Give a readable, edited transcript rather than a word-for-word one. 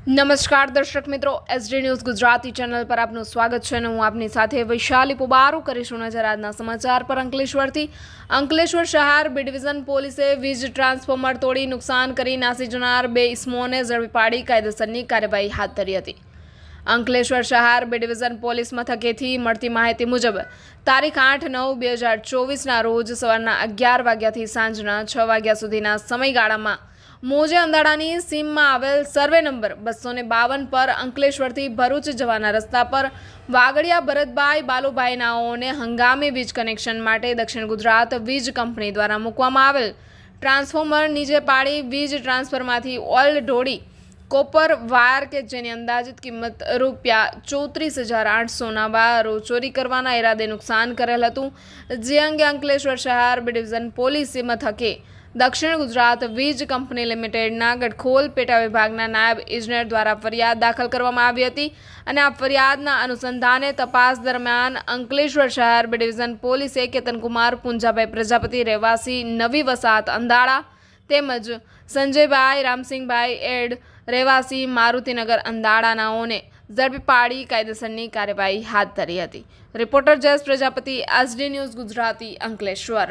નમસ્કાર દર્શક મિત્રો, એસડી ન્યૂઝ ગુજરાતી ચેનલ પર આપનું સ્વાગત છે અને હું આપની સાથે વૈશાલી પુબારુ કરીશું નજર આજના સમાચાર પર। અંકલેશ્વર શહેર બી ડિવિઝન પોલીસે વીજ ટ્રાન્સફોર્મર તોડી નુકસાન કરી નાસી જનાર 2 ઇસમોને ઝડપી પાડી કાયદેસરની કાર્યવાહી હાથ ધરી હતી। અંકલેશ્વર શહેર બી ડિવિઝન પોલીસ મથકેથી મળતી માહિતી મુજબ તારીખ 8/9/2024ના રોજ સવારના 11 વાગ્યાથી સાંજના 6 વાગ્યા સુધીના સમયગાળામાં મોજે અંધાડાની સીમમાં આવેલ સર્વે નંબર 252 પર અંકલેશ્વરથી ભરૂચ જવાના રસ્તા પર વાગડિયા ભરતભાઈ બાલુભાઈ નાઓને હંગામી વીજ કનેક્શન માટે દક્ષિણ ગુજરાત વીજ કંપની દ્વારા મૂકવામાં આવેલ ટ્રાન્સફોર્મર નીચે પાડી વીજ ટ્રાન્સફરમાંથી ઓઇલ ઢોળી કોપર વાયર કે જેની અંદાજિત કિંમત ₹34,800ના વાયરો ચોરી કરવાના ઈરાદે નુકસાન કરેલ હતું। જે અંગે અંકલેશ્વર શહેર બી ડિવિઝન પોલીસ મથકે દક્ષિણ ગુજરાત વીજ કંપની લિમિટેડના ગડખોલ પેટા વિભાગના નાયબ ઇજનેર દ્વારા ફરિયાદ દાખલ કરવામાં આવી હતી અને આ ફરિયાદના અનુસંધાને તપાસ દરમિયાન અંકલેશ્વર શહેર બી ડિવિઝન પોલીસે કેતનકુમાર પુંજાભાઈ પ્રજાપતિ રહેવાસી નવી વસાહત અંધાડા તેમજ સંજયભાઈ રામસિંહભાઈ એડ રહેવાસી મારુતિનગર અંધાડાનાઓને ઝડપી પાડી કાયદેસરની કાર્યવાહી હાથ ધરી હતી। Reporter Jayesh Prajapati, SD news Gujarati, Ankleshwar.